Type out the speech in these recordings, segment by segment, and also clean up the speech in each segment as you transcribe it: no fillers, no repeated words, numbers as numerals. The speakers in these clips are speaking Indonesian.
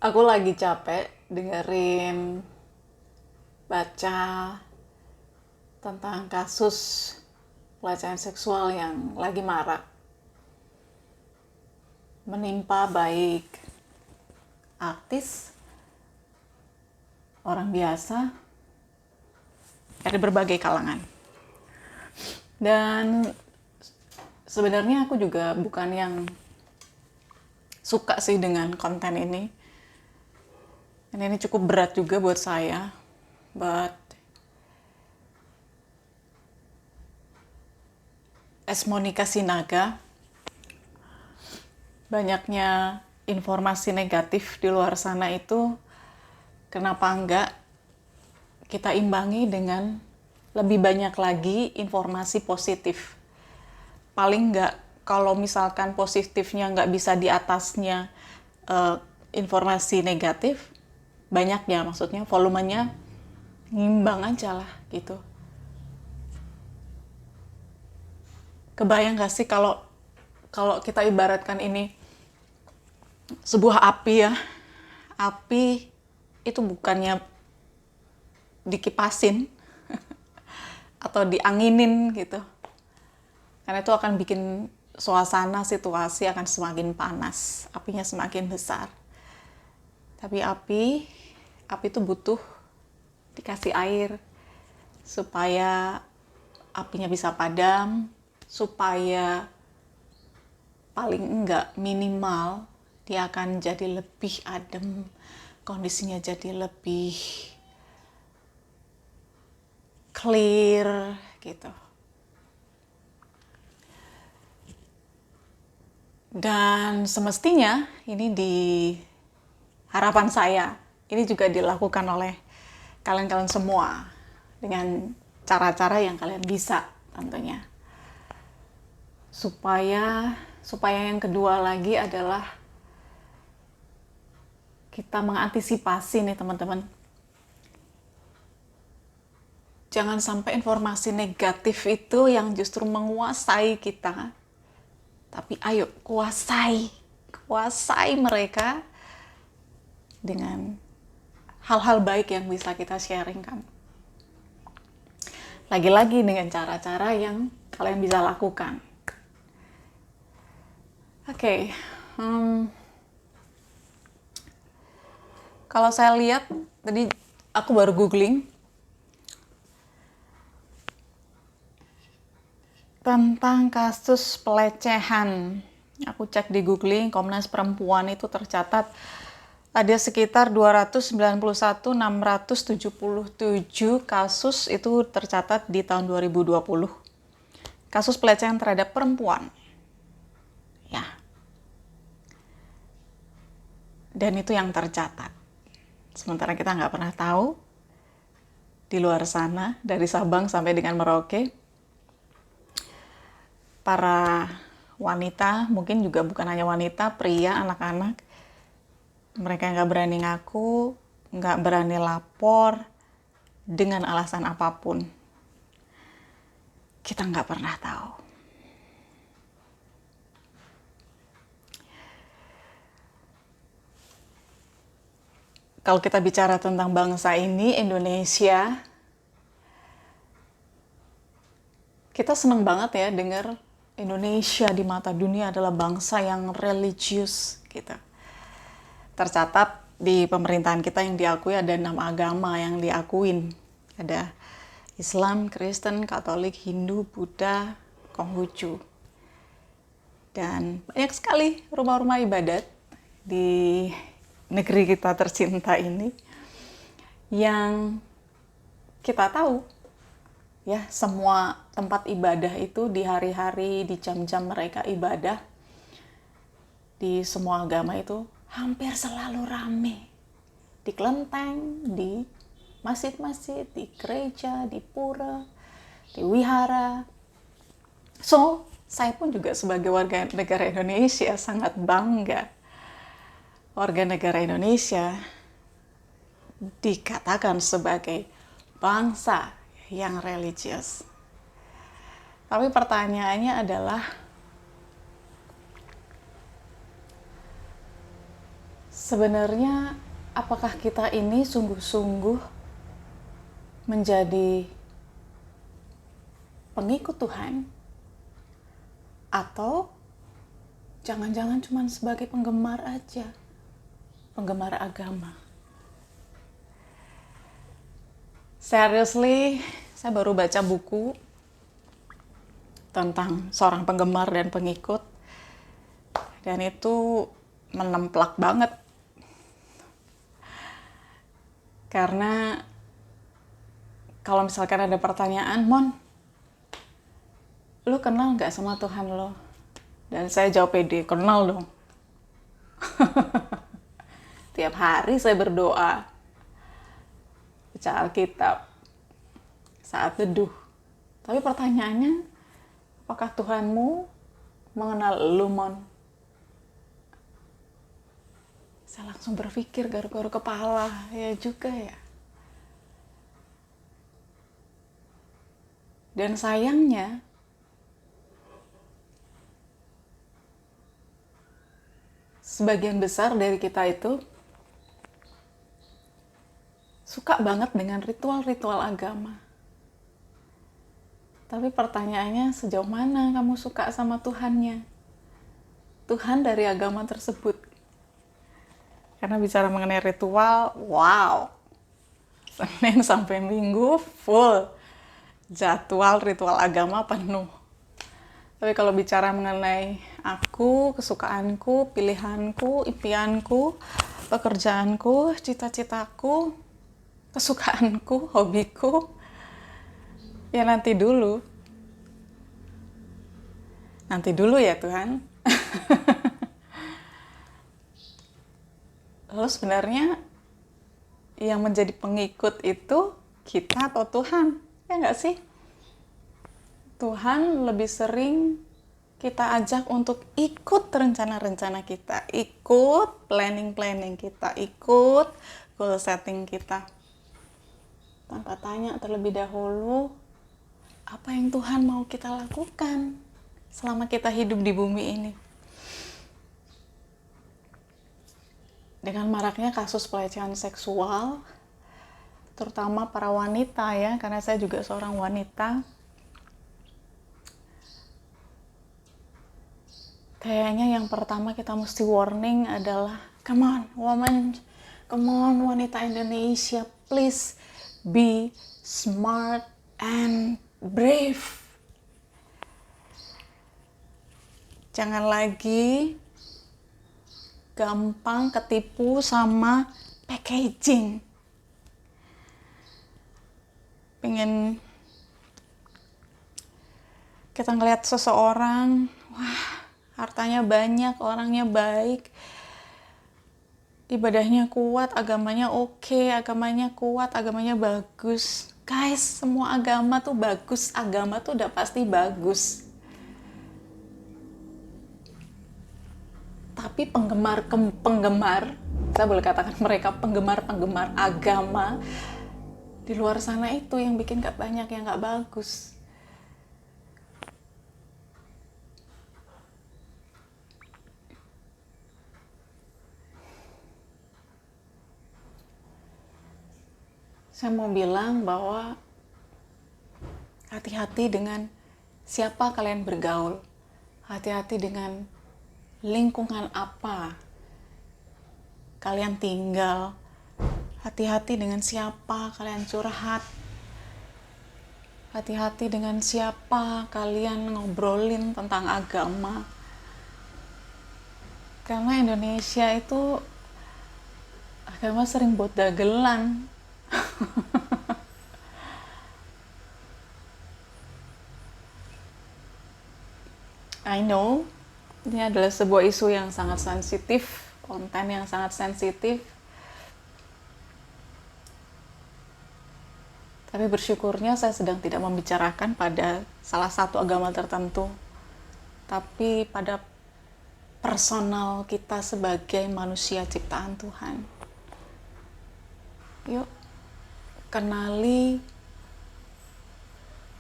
Aku lagi capek dengerin baca tentang kasus pelecehan seksual yang lagi marak menimpa baik artis, orang biasa dari berbagai kalangan. Dan sebenarnya aku juga bukan yang suka sih dengan konten ini. Dan ini cukup berat juga buat saya. But as Monica Sinaga, banyaknya informasi negatif di luar sana itu, kenapa enggak kita imbangi dengan lebih banyak lagi informasi positif. Paling enggak, kalau misalkan positifnya nggak bisa di atasnya informasi negatif, banyaknya maksudnya volumenya ngimbang aja lah gitu. Kebayang gak sih kalau kalau kita ibaratkan ini sebuah api ya. Api itu bukannya dikipasin atau dianginin gitu. Karena itu akan bikin suasana, situasi akan semakin panas. Apinya semakin besar. Tapi api itu butuh dikasih air supaya apinya bisa padam, supaya paling enggak minimal dia akan jadi lebih adem, kondisinya jadi lebih clear gitu. Dan semestinya ini di harapan saya ini juga dilakukan oleh kalian-kalian semua dengan cara-cara yang kalian bisa tentunya. Supaya yang kedua lagi adalah kita mengantisipasi nih teman-teman. Jangan sampai informasi negatif itu yang justru menguasai kita. Tapi ayo kuasai mereka dengan hal-hal baik yang bisa kita sharingkan. Lagi-lagi dengan cara-cara yang kalian bisa lakukan. Oke, kalau saya lihat tadi aku baru googling tentang kasus pelecehan. Aku cek di googling, Komnas Perempuan itu tercatat ada sekitar 291.677 kasus itu tercatat di tahun 2020. Kasus pelecehan terhadap perempuan. Ya. Dan itu yang tercatat. Sementara kita nggak pernah tahu di luar sana, dari Sabang sampai dengan Merauke, para wanita, mungkin juga bukan hanya wanita, pria, anak-anak, mereka nggak berani ngaku, nggak berani lapor dengan alasan apapun. Kita nggak pernah tahu. Kalau kita bicara tentang bangsa ini, Indonesia, kita seneng banget ya dengar Indonesia di mata dunia adalah bangsa yang religius gitu. Tercatat di pemerintahan kita yang diakui ada 6 agama yang diakuin. Ada Islam, Kristen, Katolik, Hindu, Buddha, Konghucu. Dan banyak sekali rumah-rumah ibadat di negeri kita tercinta ini yang kita tahu ya, semua tempat ibadah itu di hari-hari, di jam-jam mereka ibadah di semua agama itu hampir selalu rame. Di kelenteng, di masjid-masjid, di gereja, di pura, di wihara. So, saya pun juga sebagai warga negara Indonesia sangat bangga. Warga negara Indonesia dikatakan sebagai bangsa yang religius. Tapi pertanyaannya adalah, sebenarnya apakah kita ini sungguh-sungguh menjadi pengikut Tuhan, atau jangan-jangan cuma sebagai penggemar aja, penggemar agama. Seriously, saya baru baca buku tentang seorang penggemar dan pengikut, dan itu menemplak banget. Karena kalau misalkan ada pertanyaan, Mon, lu kenal nggak sama Tuhan lo? Dan saya jawab pede, kenal dong. Tiap hari saya berdoa, baca Alkitab, saat teduh. Tapi pertanyaannya, apakah Tuhanmu mengenal lu, Mon? Saya langsung berpikir, garu-garu kepala, ya juga ya. Dan sayangnya, sebagian besar dari kita itu suka banget dengan ritual-ritual agama. Tapi pertanyaannya, sejauh mana kamu suka sama Tuhannya? Tuhan dari agama tersebut. Karena bicara mengenai ritual, wow, Senin sampai Minggu full jadwal ritual agama penuh. Tapi kalau bicara mengenai aku, kesukaanku, pilihanku, impianku, pekerjaanku, cita-citaku, kesukaanku, hobiku, ya nanti dulu. Nanti dulu ya Tuhan. Lalu sebenarnya yang menjadi pengikut itu kita atau Tuhan? Ya nggak sih? Tuhan lebih sering kita ajak untuk ikut rencana-rencana kita, ikut planning-planning kita, ikut goal setting kita. Tanpa tanya terlebih dahulu, apa yang Tuhan mau kita lakukan selama kita hidup di bumi ini. Dengan maraknya kasus pelecehan seksual, terutama para wanita ya, karena saya juga seorang wanita, kayaknya yang pertama kita mesti warning adalah, come on woman, come on wanita Indonesia, please be smart and brave. Jangan lagi gampang ketipu sama packaging. Pengen kita ngeliat seseorang, wah hartanya banyak, orangnya baik, ibadahnya kuat, agamanya oke, agamanya kuat, agamanya bagus. Guys, semua agama tuh bagus, agama tuh udah pasti bagus. Tapi penggemar, saya boleh katakan mereka penggemar agama di luar sana itu yang bikin gak banyak yang gak bagus. Saya mau bilang bahwa hati-hati dengan siapa kalian bergaul, hati-hati dengan lingkungan apa kalian tinggal, hati-hati dengan siapa kalian curhat, hati-hati dengan siapa kalian ngobrolin tentang agama. Karena Indonesia itu agama sering buat dagelan. I know ini adalah sebuah isu yang sangat sensitif, konten yang sangat sensitif. Tapi bersyukurnya saya sedang tidak membicarakan pada salah satu agama tertentu, tapi pada personal kita sebagai manusia ciptaan Tuhan. Yuk, kenali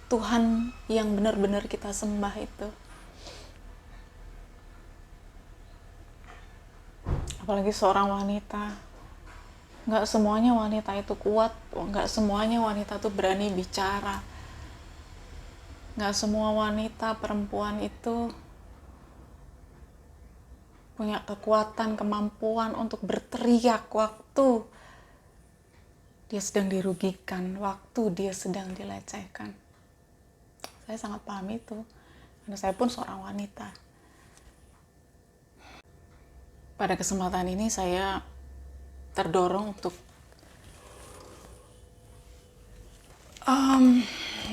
Tuhan yang benar-benar kita sembah itu. apalagi seorang wanita. Nggak semuanya wanita itu kuat, nggak semuanya wanita itu berani bicara, nggak semua wanita perempuan itu punya kekuatan, kemampuan untuk berteriak waktu dia sedang dirugikan, waktu dia sedang dilecehkan. Saya sangat paham itu, karena saya pun seorang wanita. Pada kesempatan ini saya terdorong untuk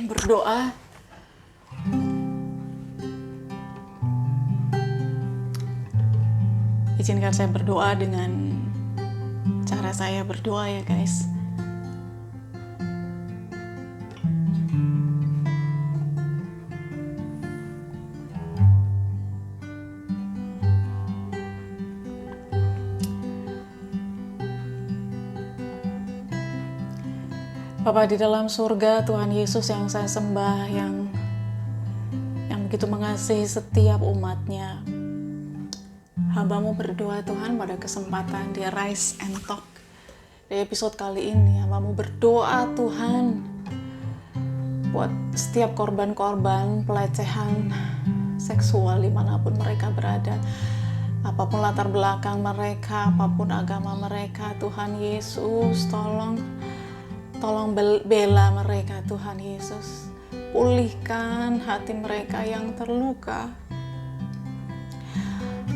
berdoa. Izinkan saya berdoa dengan cara saya berdoa ya guys. Bapa di dalam surga, Tuhan Yesus yang saya sembah, yang begitu mengasihi setiap umatnya. Hamba-Mu berdoa Tuhan pada kesempatan di Rise and Talk. Di episode kali ini, Hamba-Mu berdoa Tuhan buat setiap korban-korban pelecehan seksual dimanapun mereka berada. Apapun latar belakang mereka, apapun agama mereka, Tuhan Yesus tolong bela mereka Tuhan Yesus. Pulihkan hati mereka yang terluka.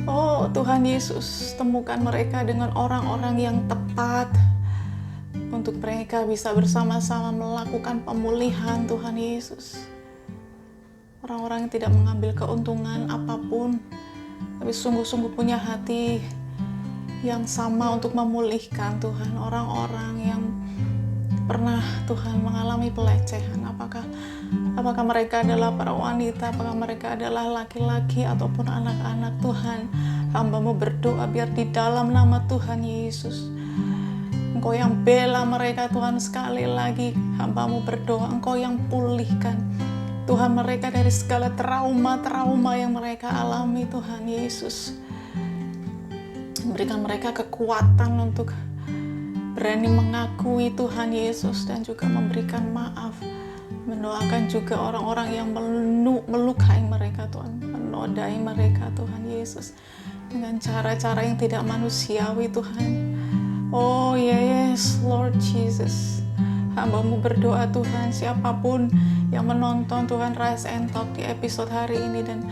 Oh Tuhan Yesus, temukan mereka dengan orang-orang yang tepat untuk mereka bisa bersama-sama melakukan pemulihan Tuhan Yesus. Orang-orang yang tidak mengambil keuntungan apapun, tapi sungguh-sungguh punya hati yang sama untuk memulihkan Tuhan. Orang-orang yang pernah Tuhan mengalami pelecehan, apakah mereka adalah para wanita, apakah mereka adalah laki-laki ataupun anak-anak Tuhan. Hamba-Mu berdoa biar di dalam nama Tuhan Yesus Engkau yang bela mereka Tuhan. Sekali lagi hamba-Mu berdoa Engkau yang pulihkan Tuhan mereka dari segala trauma-trauma yang mereka alami Tuhan Yesus. Berikan mereka kekuatan untuk berani mengakui Tuhan Yesus dan juga memberikan maaf. Mendoakan juga orang-orang yang melukai mereka Tuhan, menodai mereka Tuhan Yesus dengan cara-cara yang tidak manusiawi Tuhan. Oh yes Lord Jesus, hamba-Mu berdoa Tuhan, siapapun yang menonton Tuhan Rise and Talk di episode hari ini dan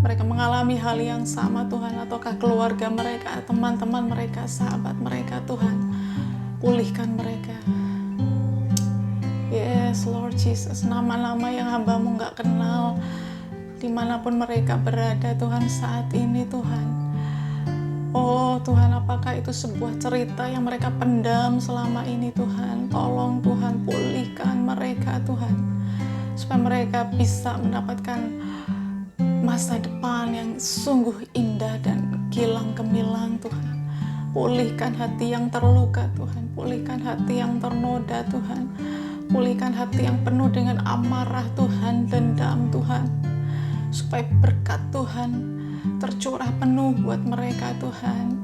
mereka mengalami hal yang sama Tuhan, ataukah keluarga mereka, teman-teman mereka, sahabat mereka Tuhan, pulihkan mereka. Yes Lord Jesus, nama-nama yang hamba-Mu gak kenal dimanapun mereka berada Tuhan saat ini Tuhan. Oh Tuhan, apakah itu sebuah cerita yang mereka pendam selama ini Tuhan. Tolong Tuhan pulihkan mereka Tuhan, supaya mereka bisa mendapatkan masa depan yang sungguh indah dan kilang gemilang Tuhan. Pulihkan hati yang terluka Tuhan, pulihkan hati yang ternoda Tuhan, pulihkan hati yang penuh dengan amarah Tuhan, dendam Tuhan, supaya berkat Tuhan tercurah penuh buat mereka Tuhan.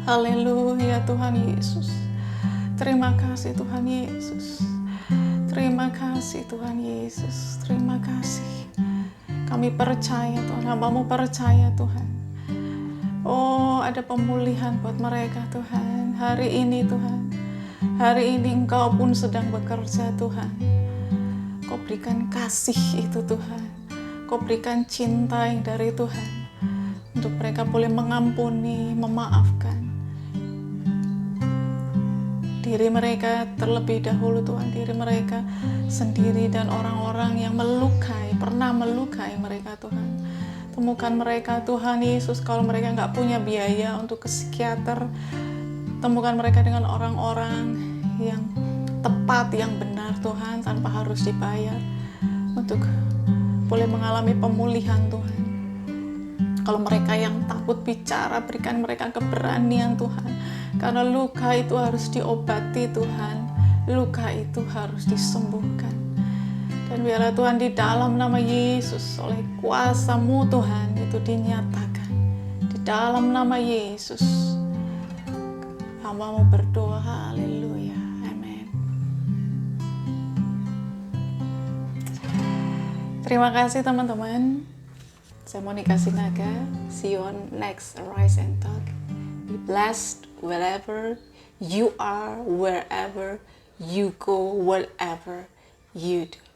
Haleluya Tuhan Yesus. Terima kasih Tuhan Yesus. Terima kasih Tuhan Yesus. Terima kasih. Kami percaya Tuhan, hamba-Mu percaya Tuhan. Oh, ada pemulihan buat mereka Tuhan. Hari ini Tuhan, hari ini Engkau pun sedang bekerja Tuhan. Kau berikan kasih itu Tuhan. Kau berikan cinta yang dari Tuhan, untuk mereka boleh mengampuni, memaafkan diri mereka terlebih dahulu Tuhan, diri mereka sendiri dan orang-orang yang pernah melukai mereka Tuhan. Temukan mereka Tuhan Yesus. Kalau mereka gak punya biaya untuk ke psikiater, temukan mereka dengan orang-orang yang tepat, yang benar Tuhan, tanpa harus dibayar, untuk boleh mengalami pemulihan Tuhan. Kalau mereka yang takut bicara, berikan mereka keberanian Tuhan, karena luka itu harus diobati Tuhan, luka itu harus disembuhkan. Dan biarlah Tuhan di dalam nama Yesus, oleh kuasa-Mu Tuhan, itu dinyatakan di Dalam nama Yesus, hamba mau berdoa, haleluya, amin. Terima kasih teman-teman. Saya Monica Sinaga. See you on next Arise and Talk. Be blessed wherever you are, wherever you go, whatever you do.